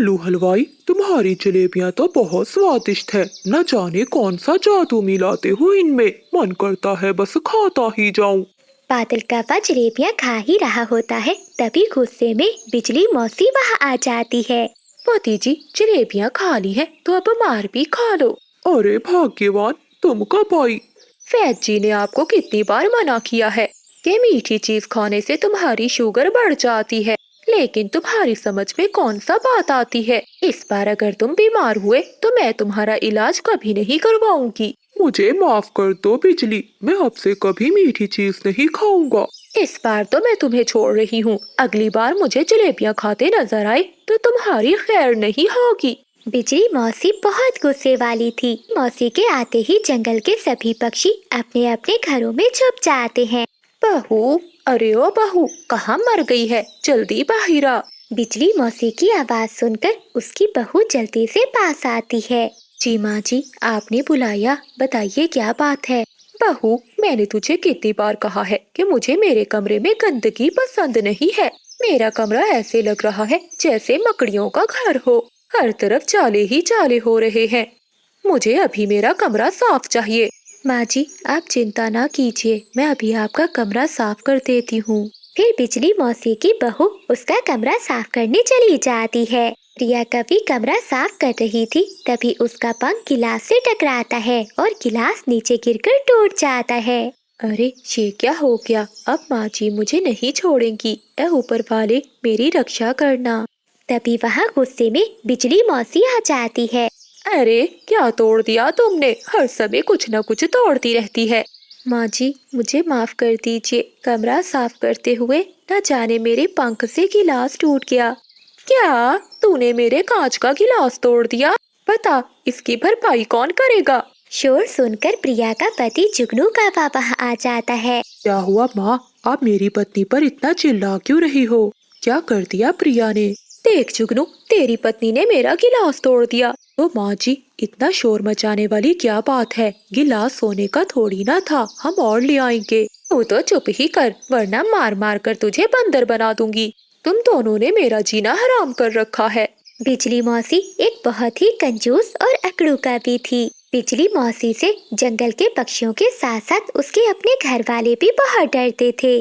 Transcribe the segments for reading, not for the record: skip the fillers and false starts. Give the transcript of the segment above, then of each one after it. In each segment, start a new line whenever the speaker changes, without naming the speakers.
उल्लू हलवाई, तुम्हारी जलेबियां तो बहुत स्वादिष्ट है। न जाने कौन सा जादू मिलाते हो इनमें, मन करता है बस खाता ही जाऊं।
बादल का पा जलेबियां खा ही रहा होता है, तभी गुस्से में बिजली मौसी वहाँ आ जाती है।
मोती जी, जलेबियां खा ली है तो अब मार भी खा लो।
अरे भाग्यवान, तुम कब आई?
वैद्य जी ने आपको कितनी बार मना किया है कि मीठी चीज खाने से तुम्हारी शुगर बढ़ जाती है, लेकिन तुम्हारी समझ में कौन सा बात आती है। इस बार अगर तुम बीमार हुए तो मैं तुम्हारा इलाज कभी नहीं करवाऊंगी।
मुझे माफ कर दो बिजली, मैं अब से कभी मीठी चीज नहीं खाऊंगा।
इस बार तो मैं तुम्हें छोड़ रही हूँ, अगली बार मुझे जलेबियां खाते नजर आए तो तुम्हारी खैर नहीं होगी।
बिजली मौसी बहुत गुस्से वाली थी। मौसी के आते ही जंगल के सभी पक्षी अपने अपने घरों में छुप जाते हैं।
बहू, अरे ओ बहू, कहाँ मर गई है, जल्दी बाहर आ।
बिजली मौसी की आवाज सुनकर उसकी बहू जल्दी से पास आती है।
जी माँ जी, आपने बुलाया, बताइए क्या बात है। बहू, मैंने तुझे कितनी बार कहा है कि मुझे मेरे कमरे में गंदगी पसंद नहीं है। मेरा कमरा ऐसे लग रहा है जैसे मकड़ियों का घर हो, हर तरफ जाले ही जाले हो रहे हैं। मुझे अभी मेरा कमरा साफ चाहिए।
माँ जी, आप चिंता ना कीजिए, मैं अभी आपका कमरा साफ कर देती हूँ। फिर बिजली मौसी की बहू उसका कमरा साफ करने चली जाती है। प्रिया कभी कमरा साफ कर रही थी, तभी उसका पंख गिलास से टकराता है और गिलास नीचे गिरकर टूट जाता है।
अरे ये क्या हो गया, अब माँ जी मुझे नहीं छोड़ेंगी। ऐ ऊपर वाले, मेरी रक्षा करना।
तभी वहाँ गुस्से में बिजली मौसी आ जाती है।
अरे क्या तोड़ दिया तुमने, हर समय कुछ न कुछ तोड़ती रहती है। माँ जी मुझे माफ कर दीजिए, कमरा साफ करते हुए न जाने मेरे पंख से गिलास टूट गया। क्या तूने मेरे कांच का गिलास तोड़ दिया? बता, इसकी भरपाई कौन करेगा?
शोर सुनकर प्रिया का पति जुगनू का पापा आ जाता है।
क्या हुआ माँ, आप मेरी पत्नी पर इतना चिल्ला क्यों रही हो? क्या कर दिया प्रिया ने?
देख जुगनू, तेरी पत्नी ने मेरा गिलास तोड़ दिया। तो माँ जी, इतना शोर मचाने वाली क्या बात है, गिलास सोने का थोड़ी ना था, हम और ले आएंगे। तू तो चुप ही कर, वरना मार मार कर तुझे बंदर बना दूंगी। तुम दोनों ने मेरा जीना हराम कर रखा है।
बिजली मौसी एक बहुत ही कंजूस और अकड़ू कवि थी। बिजली मौसी से जंगल के पक्षियों के साथ साथ उसके अपने घर वाले भी बहुत डरते थे।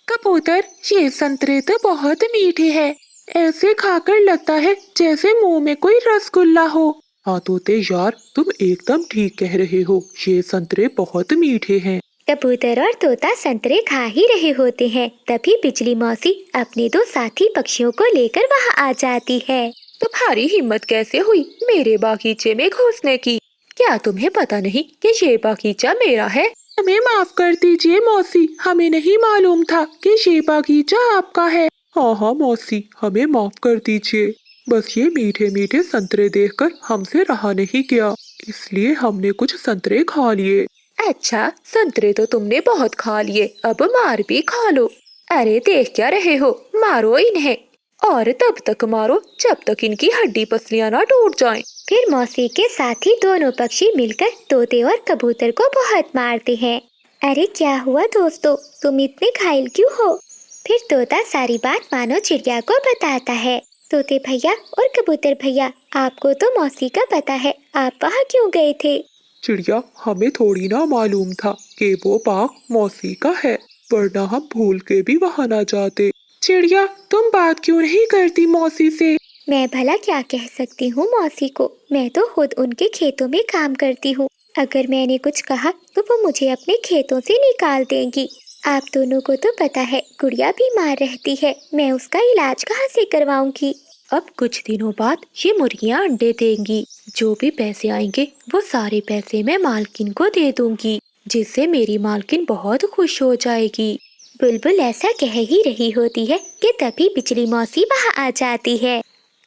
कबूतर, ये संतरे तो बहुत मीठे हैं, ऐसे खाकर लगता है जैसे मुंह में कोई रसगुल्ला हो। हाँ तोते यार, तुम एकदम ठीक कह रहे हो, ये संतरे बहुत मीठे हैं।
कबूतर और तोता संतरे खा ही रहे होते हैं, तभी बिजली मौसी अपने दो साथी पक्षियों को लेकर वहाँ आ जाती है।
तुम्हारी हिम्मत कैसे हुई मेरे बागीचे में घुसने की? क्या तुम्हें पता नहीं कि ये बागीचा मेरा है?
हमें माफ कर दीजिए मौसी, हमें नहीं मालूम था कि ये बागीचा आपका है। हाँ हाँ मौसी, हमें माफ कर दीजिए, बस ये मीठे मीठे संतरे देखकर हमसे रहा नहीं गया, इसलिए हमने कुछ संतरे खा लिए।
अच्छा, संतरे तो तुमने बहुत खा लिए, अब मार भी खा लो। अरे देख क्या रहे हो, मारो इन्हें, और तब तक मारो जब तक इनकी हड्डी पसलियां ना टूट जाएं।
फिर मौसी के साथी दोनों पक्षी मिलकर तोते और कबूतर को बहुत मारते हैं। अरे क्या हुआ दोस्तों, तुम इतने घायल क्यों हो? फिर तोता सारी बात मानो चिड़िया को बताता है। तोते भैया और कबूतर भैया, आपको तो मौसी का पता है, आप वहाँ क्यों गए थे?
चिड़िया, हमें थोड़ी ना मालूम था कि वो बाग मौसी का है, वरना हम भूल के भी वहाँ ना जाते। चिड़िया, तुम बात क्यों नहीं करती मौसी से?
मैं भला क्या कह सकती हूँ मौसी को, मैं तो खुद उनके खेतों में काम करती हूँ। अगर मैंने कुछ कहा तो वो मुझे अपने खेतों से निकाल देंगी। आप दोनों को तो पता है गुड़िया बीमार रहती है, मैं उसका इलाज कहाँ से करवाऊंगी?
अब कुछ दिनों बाद ये मुर्गियाँ अंडे देंगी, जो भी पैसे आएंगे वो सारे पैसे मैं मालकिन को दे दूंगी, जिससे मेरी मालकिन बहुत खुश हो जाएगी।
बुलबुल ऐसा कह ही रही होती है कि तभी बिजली मौसी वहाँ आ जाती है।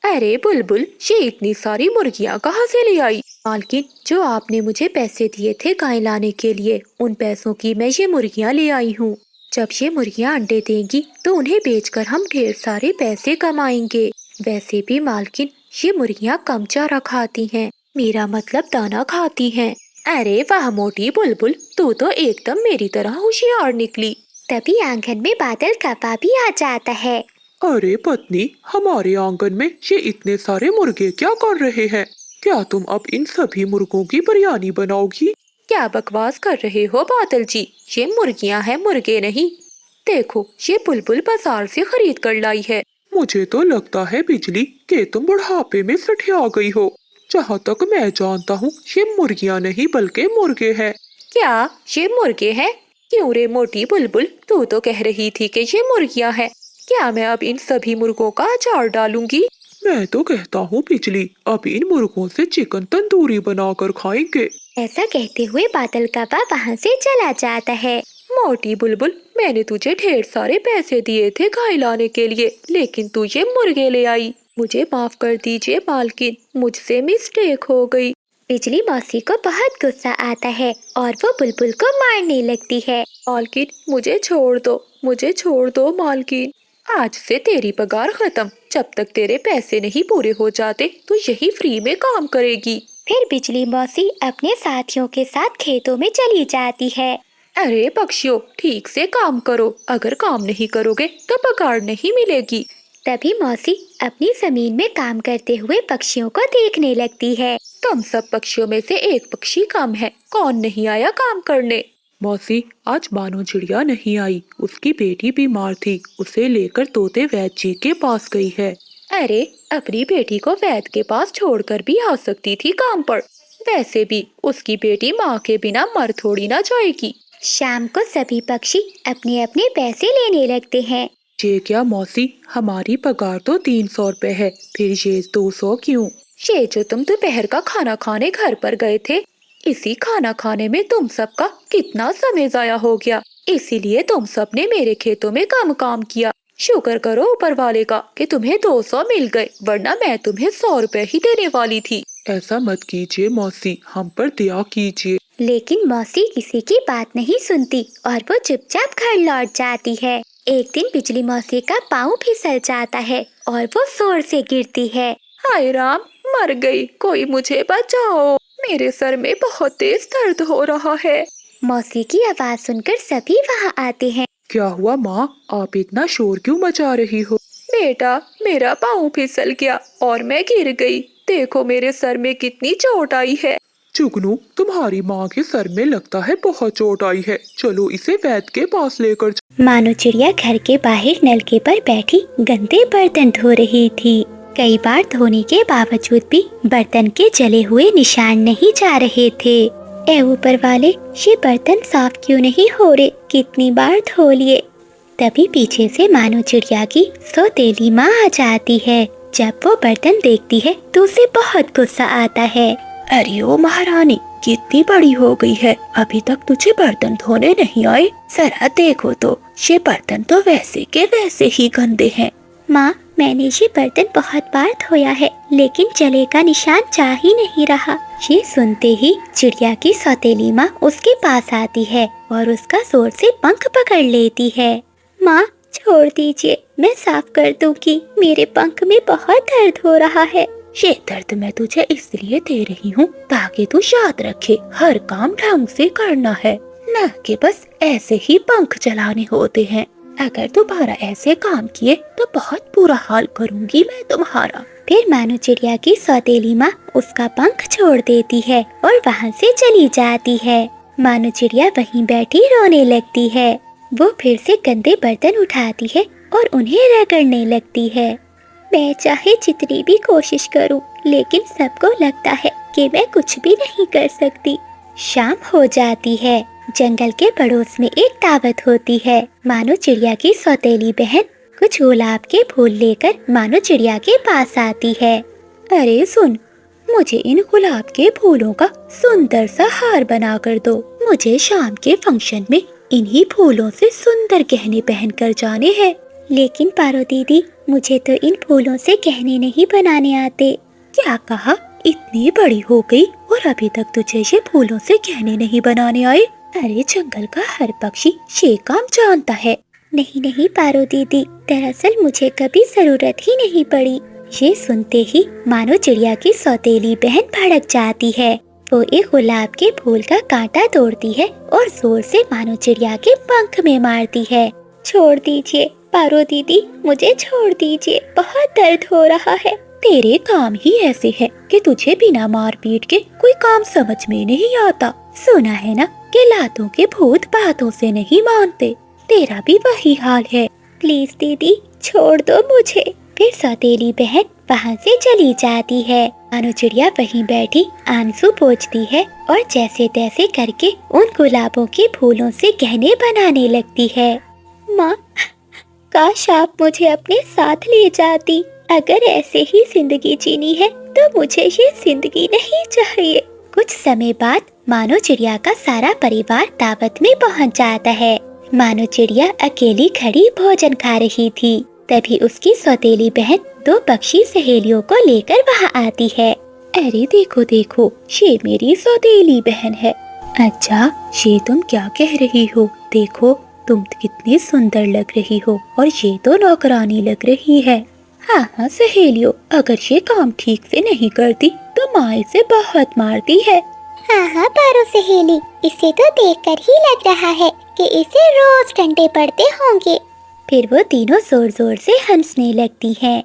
अरे बुलबुल, ये इतनी सारी मुर्गियाँ कहाँ से ले आई? मालकिन, जो आपने मुझे पैसे दिए थे गाय लाने के लिए, उन पैसों की मैं ये मुर्गियाँ ले आई हूँ। जब ये मुर्गियाँ अंडे देंगी तो उन्हें बेचकर हम ढेर सारे पैसे कमाएंगे। वैसे भी मालकिन, ये मुर्गियाँ कम चारा खाती हैं, मेरा मतलब दाना खाती हैं। अरे वाह मोटी बुलबुल, तू तो एकदम मेरी तरह होशियार निकली।
तभी आंगन में बादल का पापा भी आ जाता है।
अरे पत्नी, हमारे आंगन में ये इतने सारे मुर्गे क्या कर रहे हैं? क्या तुम अब इन सभी मुर्गों की बिरयानी बनाओगी?
क्या बकवास कर रहे हो बादल जी, ये मुर्गियां हैं, मुर्गे नहीं। देखो, ये बुलबुल बाजार से खरीद कर लाई है।
मुझे तो लगता है बिजली कि तुम बुढ़ापे में सठिया गई हो। जहाँ तक मैं जानता हूँ ये मुर्गियाँ नहीं बल्कि मुर्गे हैं।
क्या ये मुर्गे हैं? क्यों रे मोटी बुलबुल, तू तो कह रही थी कि ये मुर्गियां हैं। क्या मैं अब इन सभी मुर्गों का अचार डालूंगी?
मैं तो कहता हूँ बिजली, अब इन मुर्गों से चिकन तंदूरी बनाकर खाएंगे।
ऐसा कहते हुए बादल कौवा वहाँ से चला जाता है।
मोटी बुलबुल, मैंने तुझे ढेर सारे पैसे दिए थे गाय लाने के लिए, लेकिन तू ये मुर्गे ले आई। मुझे माफ कर दीजिए मालकिन, मुझसे मिस्टेक हो गई।
बिजली मौसी को बहुत गुस्सा आता है और वो बुलबुल को मारने लगती है।
मालकिन, मुझे छोड़ दो मालकिन। आज से तेरी पगार खत्म। जब तक तेरे पैसे नहीं पूरे हो जाते तो यही फ्री में काम करेगी।
फिर बिजली मौसी अपने साथियों के साथ खेतों में चली जाती है।
अरे पक्षियों, ठीक से काम करो, अगर काम नहीं करोगे तो पगार नहीं मिलेगी।
तभी मौसी अपनी जमीन में काम करते हुए पक्षियों को देखने लगती है।
तुम सब पक्षियों में से एक पक्षी कम है, कौन नहीं आया काम करने?
मौसी, आज बानो चिड़िया नहीं आई, उसकी बेटी बीमार थी, उसे लेकर तोते वैद्य जी के पास गई है।
अरे, अपनी बेटी को वैद्य के पास छोड़कर भी आ सकती थी काम पर। वैसे भी उसकी बेटी माँ के बिना मर थोड़ी ना जाएगी।
शाम को सभी पक्षी अपने अपने पैसे लेने लगते हैं।
ये क्या मौसी, हमारी पगार तो 300 रुपए है, फिर ये 200 क्यों?
ये जो तुम दोपहर का खाना खाने घर पर गए थे, इसी खाना खाने में तुम सबका कितना समय जाया हो गया, इसीलिए तुम सब ने मेरे खेतों में कम काम किया। शुक्र करो ऊपर वाले का कि तुम्हें 200 मिल गए, वरना मैं तुम्हें 100 रुपए ही देने वाली थी।
ऐसा मत कीजिए मौसी, हम पर दया कीजिए।
लेकिन मौसी किसी की बात नहीं सुनती और वो चुपचाप घर लौट जाती है। एक दिन बिजली मौसी का पाँव फिसल जाता है और वो जोर से गिरती है।
हाय राम, मर गई, कोई मुझे बचाओ, मेरे सर में बहुत तेज दर्द हो रहा है।
मौसी की आवाज सुनकर सभी वहाँ आते हैं।
क्या हुआ माँ, आप इतना शोर क्यों मचा रही हो?
बेटा, मेरा पाँव फिसल गया और मैं गिर गई। देखो मेरे सर में कितनी चोट आई है।
जुगनू, तुम्हारी माँ के सर में लगता है बहुत चोट आई है, चलो इसे वैद्य के पास लेकर।
मानो चिड़िया घर के बाहर नलके पर बैठी गंदे बर्तन धो रही थी। कई बार धोने के बावजूद भी बर्तन के जले हुए निशान नहीं जा रहे थे। ए ऊपर वाले, ये बर्तन साफ क्यों नहीं हो रहे? कितनी बार धो लिए। तभी पीछे से मानो चिड़िया की सौतेली माँ आ जाती है। जब वो बर्तन देखती है तो उसे बहुत गुस्सा आता है।
अरे ओ महारानी, कितनी बड़ी हो गई है, अभी तक तुझे बर्तन धोने नहीं आए? जरा देखो तो, ये बर्तन तो वैसे के वैसे ही गंदे हैं।
माँ, मैंने ये बर्तन बहुत बार धोया है, लेकिन जले का निशान जा ही नहीं रहा। ये सुनते ही चिड़िया की सौतेली माँ उसके पास आती है और उसका जोर से पंख पकड़ लेती है। माँ, छोड़ दीजिए, मैं साफ कर दूंगी, मेरे पंख में बहुत दर्द हो रहा है।
ये दर्द मैं तुझे इसलिए दे रही हूँ ताकि तू याद रखे, हर काम ढंग से करना है, न कि बस ऐसे ही पंख चलाने होते हैं। अगर दोबारा ऐसे काम किए तो बहुत बुरा हाल करूँगी मैं तुम्हारा।
फिर मानो चिड़िया की सौतेली माँ उसका पंख छोड़ देती है और वहाँ से चली जाती है। मानो चिड़िया वहीं बैठी रोने लगती है। वो फिर से गंदे बर्तन उठाती है और उन्हें रगड़ने लगती है। मैं चाहे जितनी भी कोशिश करूं, लेकिन सबको लगता है कि मैं कुछ भी नहीं कर सकती। शाम हो जाती है। जंगल के पड़ोस में एक दावत होती है। मानो चिड़िया की सौतेली बहन कुछ गुलाब के फूल लेकर मानो चिड़िया के पास आती है।
अरे सुन, मुझे इन गुलाब के फूलों का सुंदर सा हार बना कर दो। मुझे शाम के फंक्शन में इन्हीं फूलों से सुंदर गहने पहन कर जाने हैं।
लेकिन पारो दीदी, मुझे तो इन फूलों से गहने नहीं बनाने आते।
क्या कहा? इतनी बड़ी हो गई और अभी तक तुझे ये फूलों से गहने नहीं बनाने आए? अरे जंगल का हर पक्षी ये काम जानता है।
नहीं नहीं पारो दीदी, दरअसल मुझे कभी जरूरत ही नहीं पड़ी। ये सुनते ही मानो चिड़िया की सौतेली बहन भड़क जाती है। वो एक गुलाब के फूल का कांटा तोड़ती है और जोर से मानो चिड़िया के पंख में मारती है। छोड़ दीजिए, पारो दीदी, मुझे छोड़ दीजिए, बहुत दर्द हो रहा है।
तेरे काम ही ऐसे है कि तुझे बिना मार पीट के कोई काम समझ में नहीं आता। सुना है ना कि लातों के भूत बातों से नहीं मानते, तेरा भी वही हाल है।
प्लीज दीदी, छोड़ दो मुझे। फिर सौतेली बहन वहाँ से चली जाती है। मानो चिड़िया वहीं बैठी आंसू पोंछती है और जैसे तैसे करके उन गुलाबों के फूलों से गहने बनाने लगती है। माँ, काश आप मुझे अपने साथ ले जाती। अगर ऐसे ही जिंदगी जीनी है तो मुझे ये जिंदगी नहीं चाहिए। कुछ समय बाद मानो चिड़िया का सारा परिवार दावत में पहुंच जाता है। मानो चिड़िया अकेली खड़ी भोजन खा रही थी। तभी उसकी सौतेली बहन दो पक्षी सहेलियों को लेकर वहाँ आती है।
अरे देखो देखो, ये मेरी सौतेली बहन है। अच्छा, ये तुम क्या कह रही हो? देखो तुम कितनी सुंदर लग रही हो और ये तो नौकरानी लग रही है। हाँ हाँ सहेलियों, अगर ये काम ठीक से नहीं करती तो माँ इसे बहुत मारती है।
हाँ हाँ पारो सहेली, इसे तो देखकर ही लग रहा है कि इसे रोज डंडे पड़ते होंगे। फिर वो तीनों जोर जोर से हंसने लगती हैं।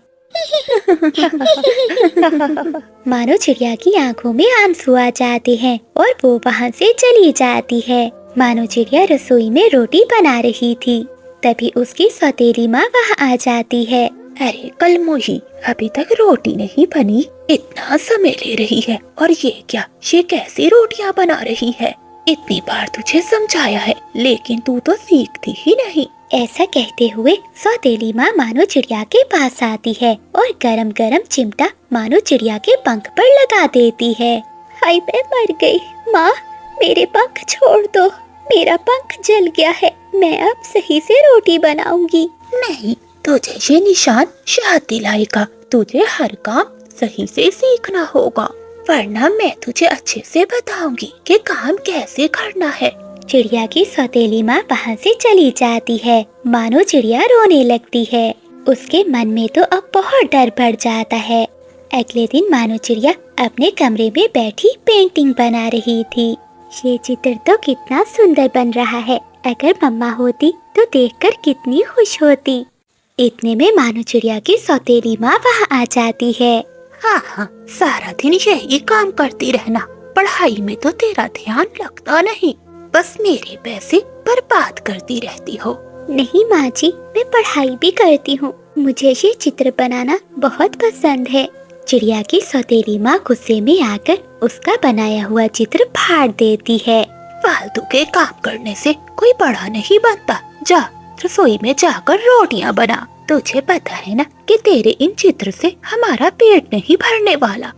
मानो चिड़िया की आंखों में आंसू आ जाते हैं और वो वहाँ से चली जाती है। मानो चिड़िया रसोई में रोटी बना रही थी। तभी उसकी सौतेली माँ वहाँ आ जाती है।
अरे कलमोही, अभी तक रोटी नहीं बनी, इतना समय ले रही है। और ये क्या, ये कैसी रोटियां बना रही है? इतनी बार तुझे समझाया है लेकिन तू तो सीखती ही नहीं।
ऐसा कहते हुए सौतेली माँ मानो चिड़िया के पास आती है और गरम गरम चिमटा मानो चिड़िया के पंख पर लगा देती है। हाय, मैं मर गई। माँ, मेरे पंख छोड़ दो, मेरा पंख जल गया है। मैं अब सही से रोटी बनाऊंगी।
नहीं, तुझे ये निशान याद दिलाएगा। तुझे हर काम सही से सीखना होगा, वरना मैं तुझे अच्छे से बताऊंगी कि काम कैसे करना है।
चिड़िया की सौतेली माँ वहाँ से चली जाती है। मानो चिड़िया रोने लगती है। उसके मन में तो अब बहुत डर बढ़ जाता है। अगले दिन मानो चिड़िया अपने कमरे में बैठी पेंटिंग बना रही थी। ये चित्र तो कितना सुंदर बन रहा है। अगर मम्मा होती तो देखकर कितनी खुश होती। इतने में मानो चिड़िया की सौतेली माँ वहाँ आ जाती है।
हाँ हाँ, सारा दिन यही काम करती रहना, पढ़ाई में तो तेरा ध्यान लगता नहीं, बस मेरे पैसे बर्बाद करती रहती हो।
नहीं माँ जी, मैं पढ़ाई भी करती हूँ। मुझे ये चित्र बनाना बहुत पसंद है। चिड़िया की सौतेली माँ गुस्से में आकर उसका बनाया हुआ चित्र फाड़ देती है।
फालतू के काम करने से कोई बड़ा नहीं बनता। जा रसोई में जाकर रोटियां बना। तुझे पता है ना कि तेरे इन चित्र से हमारा पेट नहीं भरने वाला।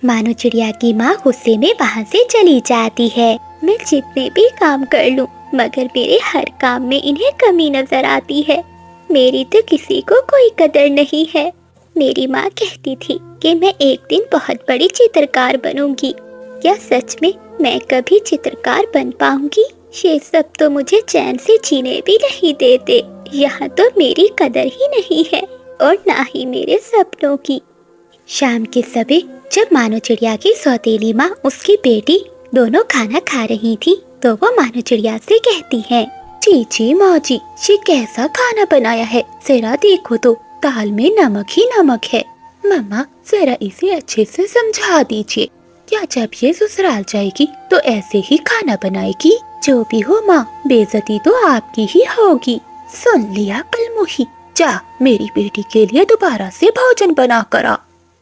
मानो चिड़िया की माँ गुस्से में वहाँ से चली जाती है। मैं जितने भी काम कर लूँ मगर मेरे हर काम में इन्हें कमी नजर आती है। मेरी तो किसी को कोई कदर नहीं है। मेरी माँ कहती थी कि मैं एक दिन बहुत बड़ी चित्रकार बनूंगी। क्या सच में मैं कभी चित्रकार बन पाऊंगी? ये सब तो मुझे चैन से जीने भी नहीं देते। यहाँ तो मेरी कदर ही नहीं है और ना ही मेरे सपनों की। शाम के समय जब मानो चिड़िया की सौतेली माँ उसकी बेटी दोनों खाना खा रही थी तो वो मानो चिड़िया से कहती है,
जी माँ जी, ये कैसा खाना बनाया है? जरा देखो तो, दाल में नमक ही नमक है। मम्मा, जरा इसे अच्छे से समझा दीजिए। क्या जब ये ससुराल जाएगी तो ऐसे ही खाना बनाएगी? जो भी हो माँ, बेइज्जती तो आपकी ही होगी। सुन लिया कलमुही, जा मेरी बेटी के लिए दोबारा से भोजन बना कर आ।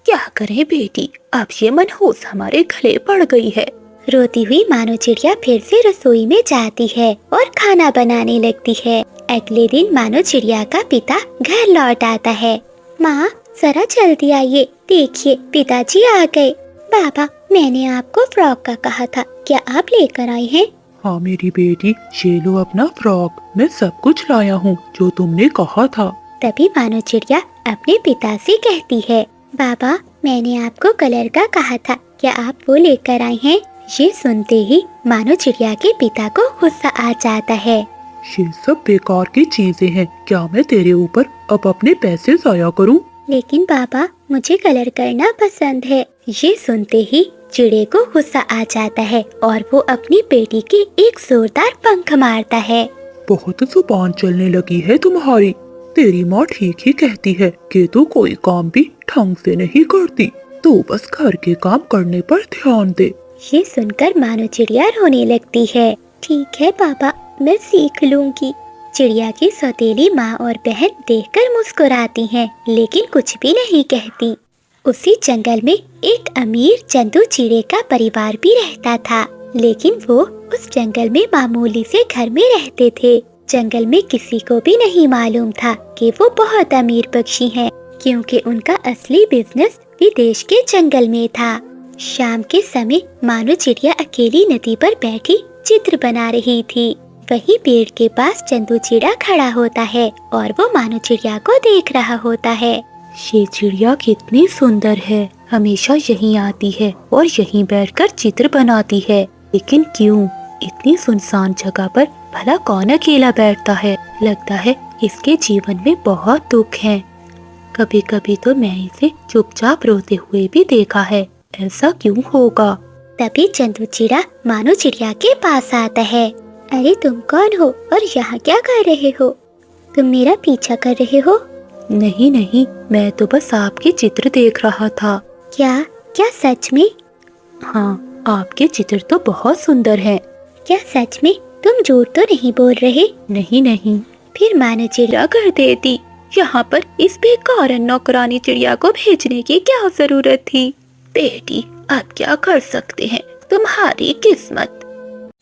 क्या करें बेटी, अब ये मनहूस हमारे गले पड़ गई है।
रोती हुई मानो चिड़िया फिर से रसोई में जाती है और खाना बनाने लगती है। अगले दिन मानो चिड़िया का पिता घर लौट आता है। माँ, जरा जल्दी आइए, देखिए पिताजी आ गए। बाबा, मैंने आपको फ्रॉक का कहा था, क्या आप लेकर आई हैं?
हाँ मेरी बेटी, ये लो अपना फ्रॉक, मैं सब कुछ लाया हूँ जो तुमने कहा था।
तभी मानो चिड़िया अपने पिता से कहती है, बाबा, मैंने आपको कलर का कहा था, क्या आप वो लेकर आए हैं? ये सुनते ही मानो चिड़िया के पिता को गुस्सा आ जाता है।
ये सब बेकार की चीजें हैं, क्या मैं तेरे ऊपर अब अपने पैसे जाया करूं?
लेकिन बाबा, मुझे कलर करना पसंद है। ये सुनते ही चिड़े को गुस्सा आ जाता है और वो अपनी बेटी के एक जोरदार पंख मारता है।
बहुत जुबान चलने लगी है तुम्हारी। तेरी माँ ठीक ही कहती है कि तू कोई काम भी ढंग से नहीं करती, तू बस घर के काम करने पर ध्यान दे।
ये सुनकर मानो चिड़िया रोने लगती है। ठीक है पापा, मैं सीख लूंगी। चिड़िया की सौतेली माँ और बहन देखकर मुस्कुराती हैं, लेकिन कुछ भी नहीं कहती। उसी जंगल में एक अमीर चंदू चिड़े का परिवार भी रहता था, लेकिन वो उस जंगल में मामूली से घर में रहते थे। जंगल में किसी को भी नहीं मालूम था कि वो बहुत अमीर पक्षी हैं, क्योंकि उनका असली बिजनेस विदेश के जंगल में था। शाम के समय मानो चिड़िया अकेली नदी पर बैठी चित्र बना रही थी। वहीं पेड़ के पास चंदू चिड़ा खड़ा होता है और वो मानो चिड़िया को देख रहा होता है।
ये चिड़िया कितनी सुंदर है, हमेशा यहीं आती है और यहीं बैठकर चित्र बनाती है, लेकिन क्यों इतनी सुनसान जगह पर भला कौन अकेला बैठता है? लगता है इसके जीवन में बहुत दुख है। कभी कभी तो मैं इसे चुपचाप रोते हुए भी देखा है, ऐसा क्यों होगा?
तभी चंदू चिड़ा मानो चिड़िया के पास आता है। अरे तुम कौन हो और यहाँ क्या कर रहे हो? तुम मेरा पीछा कर रहे हो?
नहीं नहीं, मैं तो बस आपके चित्र देख रहा था।
क्या क्या सच में?
हाँ, आपके चित्र तो बहुत सुंदर हैं।
क्या सच में? तुम झूठ तो नहीं बोल रहे?
नहीं नहीं।
फिर मानो चिड़िया
कर देती, यहाँ पर इस बेकार नौकरानी चिड़िया को भेजने की क्या जरूरत थी? बेटी, अब क्या कर सकते हैं, तुम्हारी किस्मत।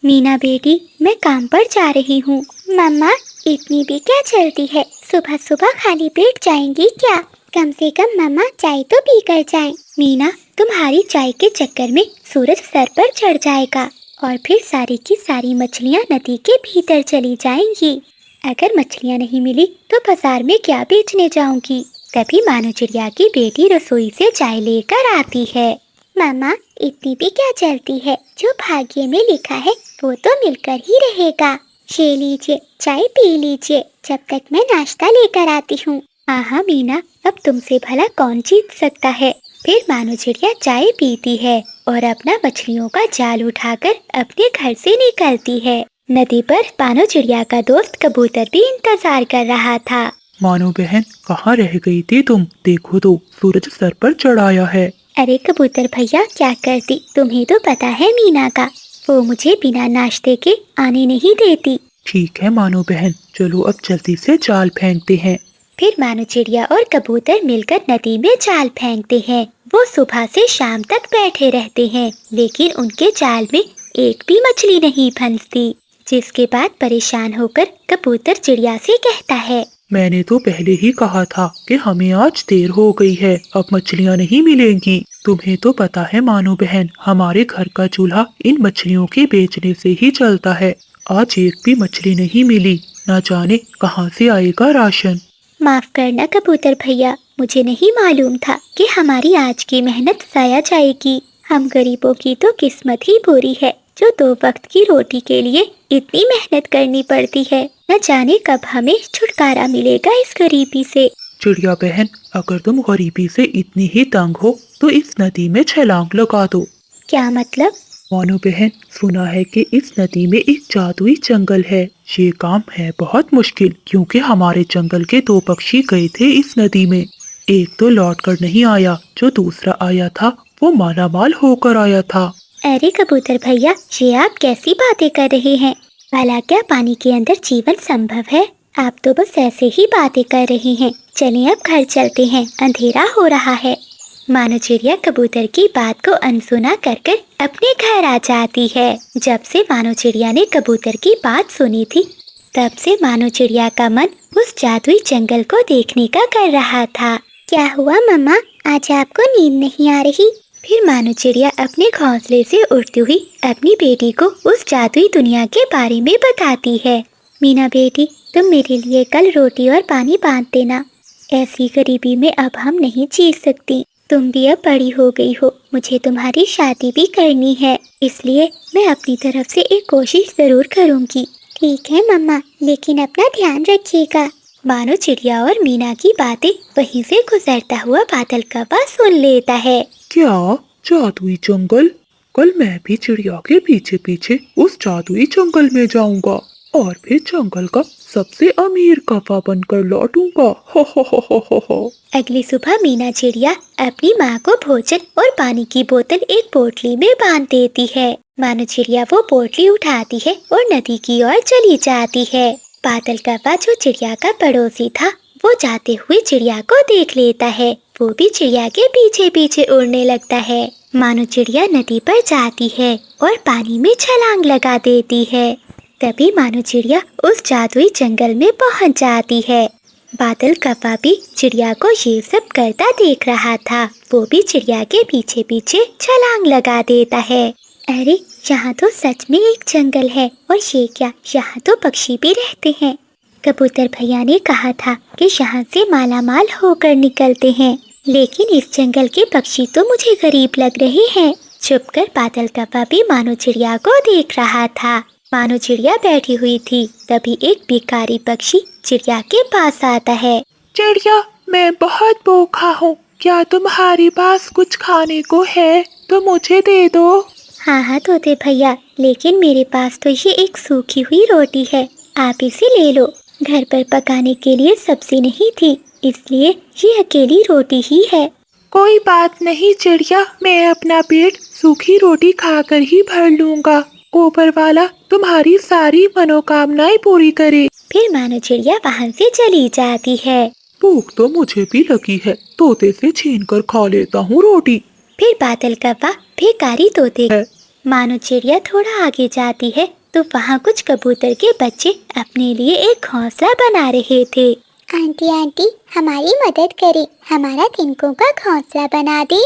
मीना बेटी, मैं काम पर जा रही हूँ। मम्मा, इतनी भी क्या जल्दी है? सुबह सुबह खाली पेट जाएंगी क्या? कम से कम मम्मा चाय तो पी कर जाएं। मीना, तुम्हारी चाय के चक्कर में सूरज सर पर चढ़ जाएगा और फिर सारी की सारी मछलियाँ नदी के भीतर चली जाएंगी। अगर मछलियाँ नहीं मिली तो बाजार में क्या बेचने जाऊंगी? तभी मानो चिड़िया की बेटी रसोई से चाय लेकर आती है। मामा, इतनी भी क्या जल्दी है? जो भाग्य में लिखा है वो तो मिलकर ही रहेगा। ये लीजिए, चाय पी लीजिए, जब तक मैं नाश्ता लेकर आती हूँ। आहा मीना, अब तुमसे भला कौन जीत सकता है? फिर मानो चिड़िया चाय पीती है और अपना मछलियों का जाल उठाकर अपने घर से निकलती है। नदी पर मानो चिड़िया का दोस्त कबूतर भी इंतजार कर रहा था।
मानो बहन, कहाँ रह गई थी तुम? देखो तो सूरज सर पर चढ़ आया है।
अरे कबूतर भैया, क्या करती? तुम्हें तो पता है मीना का, वो मुझे बिना नाश्ते के आने नहीं देती।
ठीक है मानो बहन, चलो अब जल्दी से जाल फेंकते हैं।
फिर मानो चिड़िया और कबूतर मिलकर नदी में जाल फेंकते हैं। वो सुबह से शाम तक बैठे रहते हैं, लेकिन उनके जाल में एक भी मछली नहीं फंसती। जिसके बाद परेशान होकर कबूतर चिड़िया से कहता है,
मैंने तो पहले ही कहा था कि हमें आज देर हो गई है, अब मछलियाँ नहीं मिलेंगी। तुम्हें तो पता है मानो बहन, हमारे घर का चूल्हा इन मछलियों के बेचने से ही चलता है। आज एक भी मछली नहीं मिली, न जाने कहाँ से आएगा राशन।
माफ करना कबूतर भैया, मुझे नहीं मालूम था कि हमारी आज की मेहनत जाया जाएगी। हम गरीबों की तो किस्मत ही बुरी है, जो 2 वक्त की रोटी के लिए इतनी मेहनत करनी पड़ती है। न जाने कब हमें छुटकारा मिलेगा इस गरीबी से।
चिड़िया बहन, अगर तुम गरीबी से इतनी ही तंग हो तो इस नदी में छलांग लगा दो।
क्या मतलब?
मानो बहन, सुना है कि इस नदी में एक जादुई जंगल है। ये काम है बहुत मुश्किल, क्योंकि हमारे जंगल के 2 पक्षी गए थे इस नदी में। एक तो लौट कर नहीं आया, जो दूसरा आया था वो मालामाल होकर आया था।
अरे कबूतर भैया, ये आप कैसी बातें कर रहे हैं? भला क्या पानी के अंदर जीवन संभव है? आप तो बस ऐसे ही बातें कर रहे हैं। चलिए अब घर चलते हैं, अंधेरा हो रहा है। मानो चिड़िया कबूतर की बात को अनसुना कर कर अपने घर आ जाती है। जब से मानो चिड़िया ने कबूतर की बात सुनी थी, तब से मानो चिड़िया का मन उस जादुई जंगल को देखने का कर रहा था। क्या हुआ मम्मा, आज आपको नींद नहीं आ रही? फिर मानो चिड़िया अपने घोंसले से उड़ती हुई अपनी बेटी को उस जादुई दुनिया के बारे में बताती है। मीना बेटी, तुम मेरे लिए कल रोटी और पानी बांध देना। ऐसी गरीबी में अब हम नहीं जी सकती। तुम भी अब बड़ी हो गई हो, मुझे तुम्हारी शादी भी करनी है, इसलिए मैं अपनी तरफ से एक कोशिश जरूर करूँगी। ठीक है मम्मा, लेकिन अपना ध्यान रखिएगा। मानो चिड़िया और मीना की बातें वहीं से गुजरता हुआ बादल कौवा सुन लेता है।
क्या जादुई जंगल? कल मैं भी चिड़िया के पीछे पीछे उस जादुई जंगल में जाऊंगा। और फिर जंगल का सबसे अमीर कौवा बनकर लौटूंगा। हो।
अगली सुबह मीना चिड़िया अपनी माँ को भोजन और पानी की बोतल एक पोटली में बांध देती है। मानो चिड़िया वो पोटली उठाती है और नदी की ओर चली जाती है। बादल कौवा जो चिड़िया का पड़ोसी था, वो जाते हुए चिड़िया को देख लेता है। वो भी चिड़िया के पीछे पीछे उड़ने लगता है। मानो चिड़िया नदी पर जाती है और पानी में छलांग लगा देती है। तभी मानो चिड़िया उस जादुई जंगल में पहुंच जाती है। बादल कौवा भी चिड़िया को ये सब करता देख रहा था। वो भी चिड़िया के पीछे पीछे छलांग लगा देता है। अरे, यहाँ तो सच में एक जंगल है, और ये क्या, यहाँ तो पक्षी भी रहते हैं। कबूतर भैया ने कहा था कि यहाँ से मालामाल होकर निकलते हैं, लेकिन इस जंगल के पक्षी तो मुझे गरीब लग रहे हैं। छुपकर बादल कौवा भी मानो चिड़िया को देख रहा था। मानो चिड़िया बैठी हुई थी, तभी एक भिखारी पक्षी चिड़िया के पास आता है।
चिड़िया, मैं बहुत भूखा हूँ, क्या तुम्हारे पास कुछ खाने को है तो मुझे दे दो।
हाँ तोते भैया, लेकिन मेरे पास तो ये एक सूखी हुई रोटी है, आप इसे ले लो। घर पर पकाने के लिए सब्जी नहीं थी, इसलिए ये अकेली रोटी ही है।
कोई बात नहीं चिड़िया, मैं अपना पेट सूखी रोटी खाकर ही भर लूँगा। ऊपर वाला तुम्हारी सारी मनोकामनाएं पूरी करे।
फिर मानो चिड़िया वहाँ से चली जाती है।
भूख तो मुझे भी लगी है, तोते से छीन कर खा लेता हूँ रोटी।
फिर बादल कौवा भिखारी तोते मानो चिड़िया थोड़ा आगे जाती है तो वहाँ कुछ कबूतर के बच्चे अपने लिए एक घोंसला बना रहे थे। आंटी आंटी, हमारी मदद करें, हमारा तिनकों का घोंसला बना दे।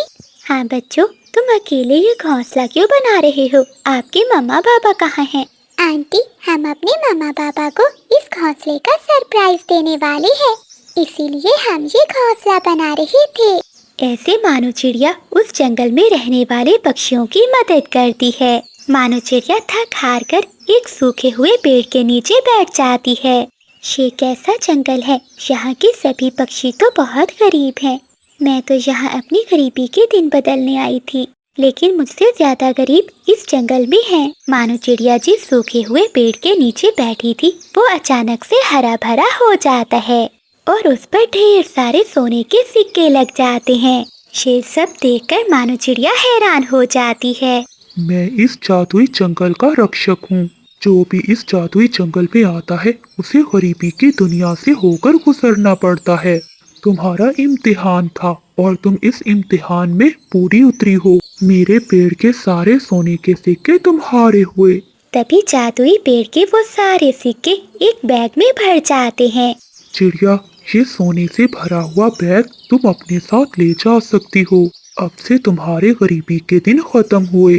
हाँ बच्चों, तुम अकेले ये घोंसला क्यों बना रहे हो? आपके मम्मा पापा कहाँ हैं? आंटी, हम अपने मम्मा पापा को इस घोंसले का सरप्राइज देने वाले हैं, इसीलिए हम ये घोंसला बना रहे थे। ऐसे मानो चिड़िया उस जंगल में रहने वाले पक्षियों की मदद करती है। मानो चिड़िया थक हार कर एक सूखे हुए पेड़ के नीचे बैठ जाती है। ये कैसा जंगल है, यहाँ के सभी पक्षी तो बहुत गरीब हैं। मैं तो यहाँ अपनी गरीबी के दिन बदलने आई थी, लेकिन मुझसे ज्यादा गरीब इस जंगल में हैं। मानो चिड़िया जिस सूखे हुए पेड़ के नीचे बैठी थी, वो अचानक से हरा भरा हो जाता है और उस पर ढेर सारे सोने के सिक्के लग जाते हैं। ये सब देखकर मानो चिड़िया हैरान हो जाती है।
मैं इस जादुई जंगल का रक्षक हूँ। जो भी इस जादुई जंगल में आता है, उसे गरीबी की दुनिया से होकर गुजरना पड़ता है। तुम्हारा इम्तिहान था और तुम इस इम्तिहान में पूरी उतरी हो। मेरे पेड़ के सारे सोने के सिक्के तुम्हारे हुए।
तभी जादुई पेड़ के वो सारे सिक्के एक बैग में भर जाते हैं।
चिड़िया, ये सोने से भरा हुआ बैग तुम अपने साथ ले जा सकती हो। अब से तुम्हारे गरीबी के दिन खत्म हुए।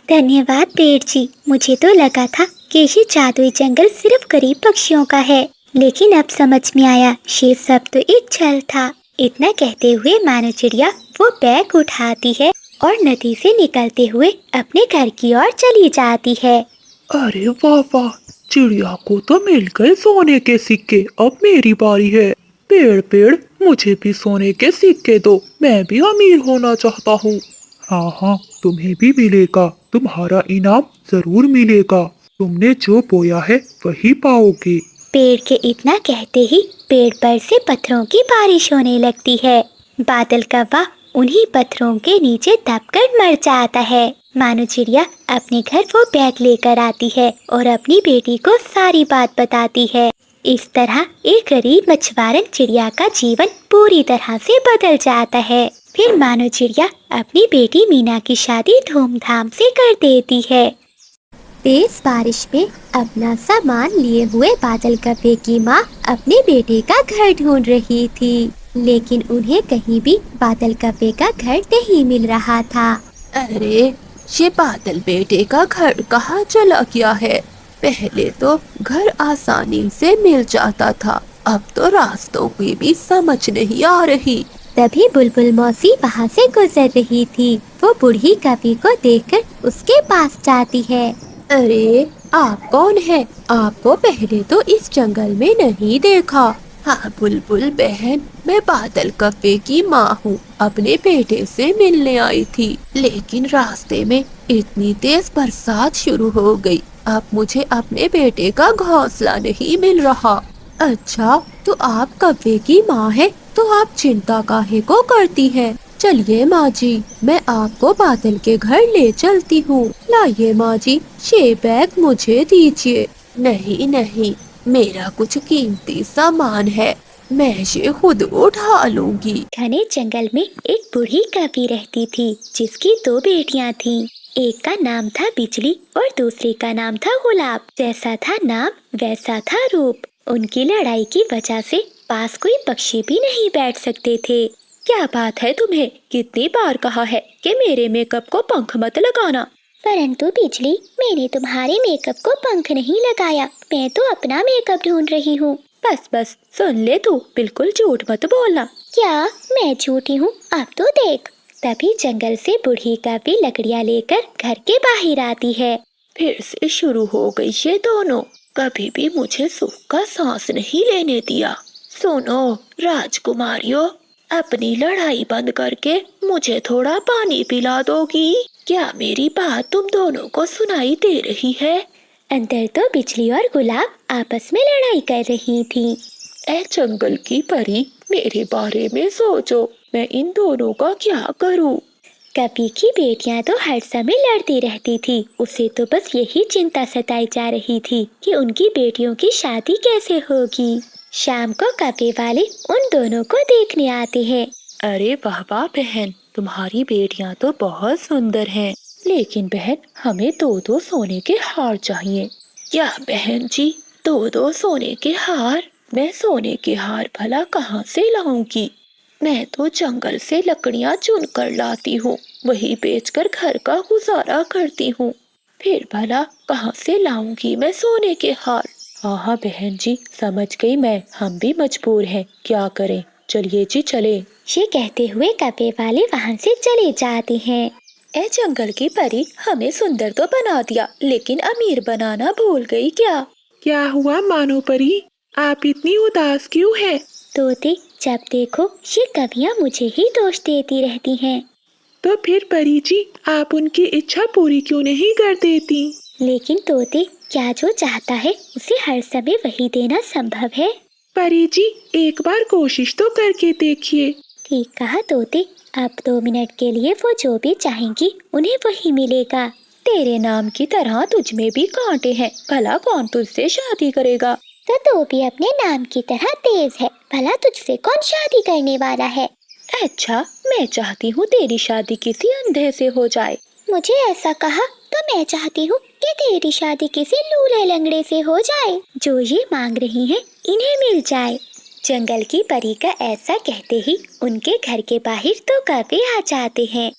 धन्यवाद पेड़ जी, मुझे तो लगा था कि ये जादुई जंगल सिर्फ गरीब पक्षियों का है, लेकिन अब समझ में आया ये सब तो एक छल था। इतना कहते हुए मानो चिड़िया वो बैग उठाती है और नदी से निकलते हुए अपने घर की ओर चली जाती है।
अरे वाह वाह, चिड़िया को तो मिल गए सोने के सिक्के। अब मेरी बारी है। पेड़ पेड़, मुझे भी सोने के सिक्के दो, मैं भी अमीर होना चाहता हूँ। हाँ, तुम्हें भी मिलेगा, तुम्हारा इनाम जरूर मिलेगा। तुमने जो बोया है वही पाओगे।
पेड़ के इतना कहते ही पेड़ पर से पत्थरों की बारिश होने लगती है। बादल कौवा उन्हीं पत्थरों के नीचे दबकर मर जाता है। मानो चिड़िया अपने घर वो बैग लेकर आती है और अपनी बेटी को सारी बात बताती है। इस तरह एक गरीब मछुआरन चिड़िया का जीवन पूरी तरह से बदल जाता है। फिर मानो चिड़िया अपनी बेटी मीना की शादी धूमधाम से कर देती है। तेज बारिश में अपना सामान लिए हुए बादल कौवे की माँ अपने बेटे का घर ढूंढ रही थी, लेकिन उन्हें कहीं भी बादल कौवे का घर नहीं मिल रहा था।
अरे, ये बादल बेटे का घर कहाँ चला गया है? पहले तो घर आसानी से मिल जाता था, अब तो रास्तों की भी समझ नहीं आ रही।
तभी बुलबुल मौसी वहाँ से गुजर रही थी। वो बूढ़ी कौवे को देखकर उसके पास जाती है।
अरे, आप कौन है? आपको पहले तो इस जंगल में नहीं देखा। हाँ बुलबुल बहन, मैं बादल कौवे की माँ हूँ। अपने बेटे से मिलने आई थी, लेकिन रास्ते में इतनी तेज बरसात शुरू हो गई अब मुझे अपने बेटे का घोंसला नहीं मिल रहा। अच्छा, तो आप कव्वे की माँ है, तो आप चिंता काहे को करती हैं? चलिए माँ जी, मैं आपको बादल के घर ले चलती हूँ। लाइए माँ जी, ये बैग मुझे दीजिए। नहीं नहीं, मेरा कुछ कीमती सामान है, मैं ये खुद उठा लूंगी।
घने जंगल में एक बूढ़ी कवि रहती थी जिसकी दो बेटियां थीं। एक का नाम था बिजली और दूसरे का नाम था गुलाब। जैसा था नाम वैसा था रूप। उनकी लड़ाई की वजह से पास कोई पक्षी भी नहीं बैठ सकते थे।
क्या बात है तुम्हें? कितनी बार कहा है कि मेरे मेकअप को पंख मत लगाना।
परंतु बिजली, मैंने तुम्हारे मेकअप को पंख नहीं लगाया, मैं तो अपना मेकअप ढूंढ रही हूँ।
बस बस, सुन ले तू, बिल्कुल झूठ मत बोलना।
क्या मैं झूठी हूँ? अब तो देख। तभी जंगल से बूढ़ी कवि लकड़ियाँ लेकर घर के बाहर आती है।
फिर से शुरू हो गई ये दोनों, कभी भी मुझे सुख का सांस नहीं लेने दिया। सुनो राजकुमारियों, अपनी लड़ाई बंद करके मुझे थोड़ा पानी पिला दोगी? क्या मेरी बात तुम दोनों को सुनाई दे रही है?
अंदर तो बिजली और गुलाब आपस में लड़ाई कर रही थी।
ए जंगल की परी, मेरे बारे में सोचो, मैं इन दोनों का क्या करूं?
कवि की बेटियां तो हर समय लड़ती रहती थी। उसे तो बस यही चिंता सताई जा रही थी कि उनकी बेटियों की शादी कैसे होगी। शाम को कवि वाले उन दोनों को देखने आते हैं।
अरे वाह वाह बहन, तुम्हारी बेटियां तो बहुत सुंदर हैं। लेकिन बहन, हमें दो दो सोने के हार चाहिए। क्या बहन जी, दो दो सोने के हार? मैं सोने के हार भला कहाँ से लाऊंगी? मैं तो जंगल से लकड़ियाँ चुन कर लाती हूँ, वही बेचकर घर का गुजारा करती हूँ। फिर भला कहाँ से लाऊंगी मैं सोने के हार? हाँ बहन जी, समझ गई मैं, हम भी मजबूर हैं, क्या करें। चलिए जी चले।
ये कहते हुए कवि वाले वहाँ से चले जाते हैं।
ए जंगल की परी, हमें सुंदर तो बना दिया, लेकिन अमीर बनाना भूल गई क्या?
क्या हुआ मानो परी, आप इतनी उदास क्यों हैं?
तोते, जब देखो ये कवियाँ मुझे ही दोष देती रहती हैं।
तो फिर परी जी, आप उनकी इच्छा पूरी क्यों नहीं कर देती?
लेकिन तोते, क्या जो चाहता है उसे हर समय वही देना संभव है?
परी जी, एक बार कोशिश तो करके देखिए।
ठीक कहा तोते, अब 2 मिनट के लिए वो जो भी चाहेंगी उन्हें वही मिलेगा।
तेरे नाम की तरह तुझ में भी कांटे हैं, भला कौन तुझसे शादी करेगा?
तो तू भी अपने नाम की तरह तेज है, भला तुझसे कौन शादी करने वाला है?
अच्छा, मैं चाहती हूँ तेरी शादी किसी अंधे से हो जाए।
मुझे ऐसा कहा तो मैं चाहती हूँ कि तेरी शादी किसी लूले लंगड़े से हो जाए। जो ये मांग रही हैं, इन्हें मिल जाए। जंगल की परी का ऐसा कहते ही उनके घर के बाहर तो कवि आ जाते हैं।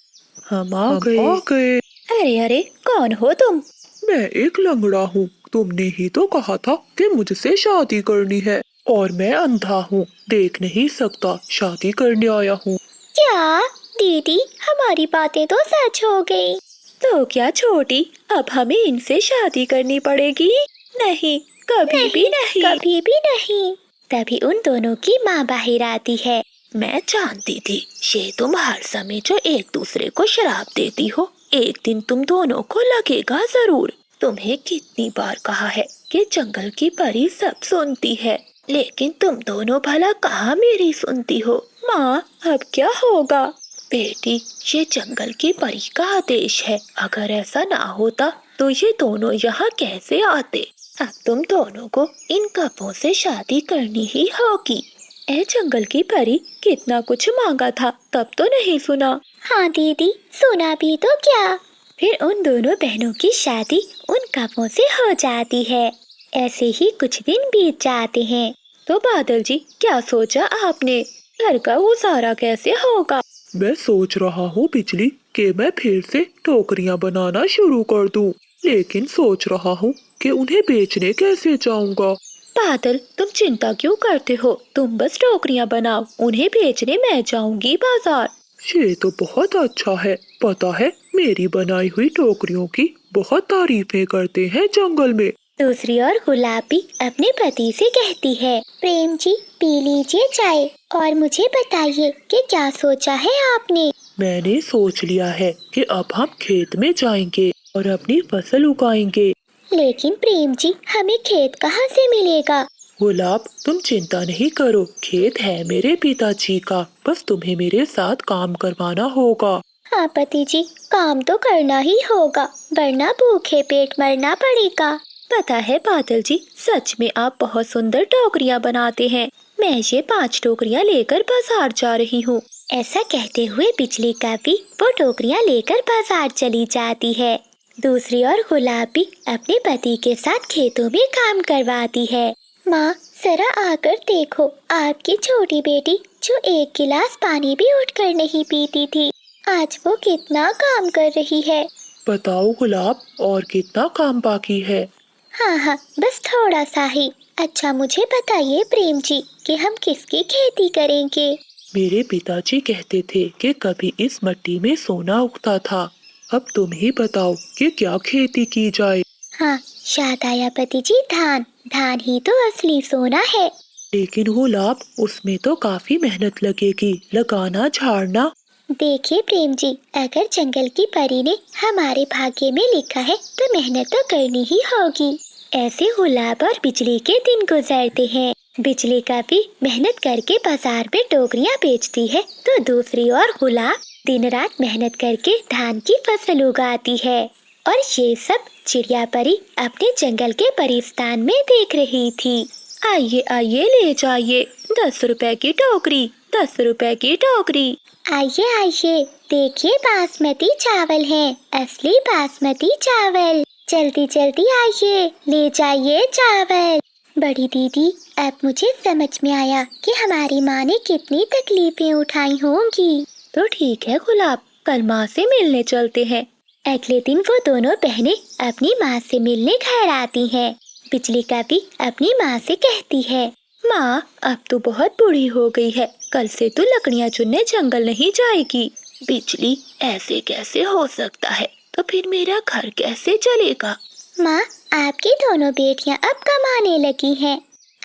हम आ गए।
अरे अरे, कौन हो तुम?
मैं एक लंगड़ा हूँ, तुमने ही तो कहा था कि मुझसे शादी करनी है, और मैं अंधा हूँ, देख नहीं सकता, शादी करने आया हूँ।
क्या दीदी, हमारी बातें तो सच हो गई।
तो क्या छोटी, अब हमें इनसे शादी करनी पड़ेगी? नहीं, कभी भी नहीं।
कभी भी नहीं। तभी उन दोनों की माँ बाहर आती है।
मैं जानती थी, ये तुम हर समय जो एक दूसरे को शराब देती हो, एक दिन तुम दोनों को लगेगा जरूर। तुम्हें कितनी बार कहा है कि जंगल की परी सब सुनती है, लेकिन तुम दोनों भला कहाँ मेरी सुनती हो? माँ, अब क्या होगा? बेटी, ये जंगल की परी का आदेश है, अगर ऐसा ना होता तो ये दोनों यहाँ कैसे आते? अब तुम दोनों को इन कपों से शादी करनी ही होगी। ए जंगल की परी, कितना कुछ मांगा था, तब तो नहीं सुना।
हाँ दीदी, सुना भी तो क्या। फिर उन दोनों बहनों की शादी उन कपों से हो जाती है। ऐसे ही कुछ दिन बीत जाते हैं।
तो बादल जी, क्या सोचा आपने? घर का गुजारा कैसे होगा?
मैं सोच रहा हूँ बिजली कि मैं फिर से टोकरियाँ बनाना शुरू कर दूँ, लेकिन सोच रहा हूँ कि उन्हें बेचने कैसे जाऊँगा।
बादल, तुम चिंता क्यों करते हो? तुम बस टोकरियाँ बनाओ, उन्हें बेचने मैं जाऊंगी बाजार।
ये तो बहुत अच्छा है, पता है मेरी बनाई हुई टोकरियों की बहुत तारीफें करते हैं जंगल में।
दूसरी ओर गुलाबी अपने पति से कहती है, प्रेम जी, पी लीजिए चाय और मुझे बताइए कि क्या सोचा है आपने।
मैंने सोच लिया है कि अब हम खेत में जाएंगे और अपनी फसल उगाएंगे।
लेकिन प्रेम जी, हमें खेत कहाँ से मिलेगा?
गुलाब, तुम चिंता नहीं करो, खेत है मेरे पिताजी का, बस तुम्हें मेरे साथ काम करवाना होगा।
हाँ पति जी, काम तो करना ही होगा, वरना भूखे पेट मरना पड़ेगा।
पता है बादल जी, सच में आप बहुत सुंदर टोकरियाँ बनाते हैं। मैं ये 5 टोकरियाँ लेकर बाजार जा रही हूँ।
ऐसा कहते हुए बिजली का भी वो टोकरियाँ लेकर बाजार चली जाती है। दूसरी ओर गुलाब भी अपने पति के साथ खेतों में काम करवाती है। माँ, जरा आकर देखो, आपकी छोटी बेटी जो 1 गिलास पानी भी उठकर नहीं पीती थी, आज वो कितना काम कर रही है।
बताओ गुलाब, और कितना काम बाकी है?
हाँ, बस थोड़ा सा ही। अच्छा मुझे बताइए प्रेम जी कि हम किसकी खेती करेंगे?
मेरे पिताजी कहते थे कि कभी इस मिट्टी में सोना उगता था। अब तुम ही बताओ कि क्या खेती की जाए।
हाँ, याद आया पति जी, धान। धान ही तो असली सोना है।
लेकिन गुलाब, उसमें तो काफी मेहनत लगेगी, लगाना झाड़ना।
देखिए प्रेम जी, अगर जंगल की परी ने हमारे भाग्य में लिखा है तो मेहनत तो करनी ही होगी। ऐसे गुलाब और बिजली के दिन गुजरते हैं। बिजली का भी मेहनत करके बाजार में टोकरियाँ बेचती है, तो दूसरी ओर गुलाब दिन रात मेहनत करके धान की फसल उगाती है। और ये सब चिड़िया परी अपने जंगल के परिस्तान में देख रही थी।
आइए आइए, ले जाइए 10 रुपए की टोकरी, 10 रुपए की टोकरी।
आइए आइए, देखिए बासमती चावल है, असली बासमती चावल। जल्दी जल्दी आइए, ले जाइए चावल। बड़ी दीदी, अब मुझे समझ में आया कि हमारी माँ ने कितनी तकलीफें उठाई होंगी।
तो ठीक है गुलाब, कल माँ से मिलने चलते हैं।
अगले दिन वो दोनों बहनें अपनी माँ से मिलने घर आती हैं। बिजली का भी अपनी माँ से कहती है,
माँ, अब तो बहुत बूढ़ी हो गई है, कल से तो लकड़ियाँ चुनने जंगल नहीं जाएगी। बिजली, ऐसे कैसे हो सकता है? तो फिर मेरा घर कैसे चलेगा?
माँ, आपकी दोनों बेटियाँ अब कमाने लगी हैं।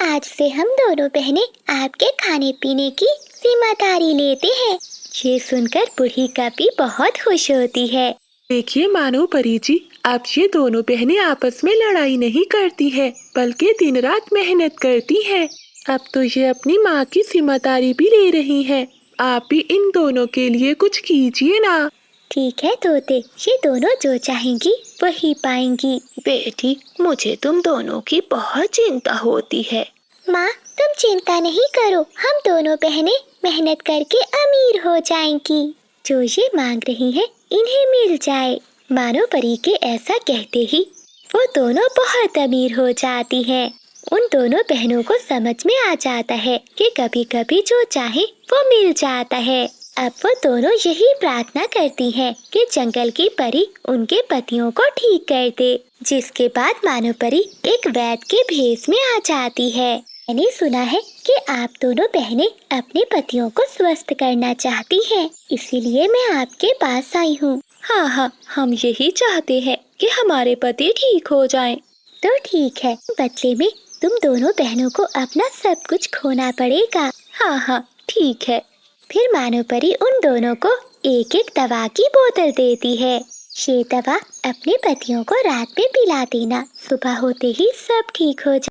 आज से हम दोनों बहनें आपके खाने पीने की जिम्मेदारी लेते हैं। ये सुनकर बूढ़ी का भी बहुत खुश होती है।
देखिए मानो परी जी, अब ये दोनों बहनें आपस में लड़ाई नहीं करती है, बल्कि दिन रात मेहनत करती है। अब तो ये अपनी माँ की जिम्मेदारी भी ले रही है। आप भी इन दोनों के लिए कुछ कीजिए ना।
ठीक है तोते, ये दोनों जो चाहेंगी वही पाएंगी।
बेटी, मुझे तुम दोनों की बहुत चिंता होती है।
माँ, तुम चिंता नहीं करो, हम दोनों बहनें मेहनत करके अमीर हो जाएंगी। जो ये मांग रही है इन्हें मिल जाए। मानो परी के ऐसा कहते ही वो दोनों बहुत अमीर हो जाती हैं। उन दोनों बहनों को समझ में आ जाता है कि कभी कभी जो चाहे वो मिल जाता है। अब वो दोनों यही प्रार्थना करती हैं कि जंगल की परी उनके पतियों को ठीक कर दे। जिसके बाद मानो परी एक वैद्य के भेष में आ जाती है। मैंने सुना है कि आप दोनों बहनें अपने पतियों को स्वस्थ करना चाहती हैं, इसीलिए मैं आपके पास आई हूँ।
हाँ, हम यही चाहते हैं कि हमारे पति ठीक हो जाएं।
तो ठीक है, बदले में तुम दोनों बहनों को अपना सब कुछ खोना पड़ेगा।
हाँ, ठीक है।
फिर मानो परी उन दोनों को एक एक दवा की बोतल देती है। ये दवा अपने पतियों को रात में पिला देना, सुबह होते ही सब ठीक हो जाए।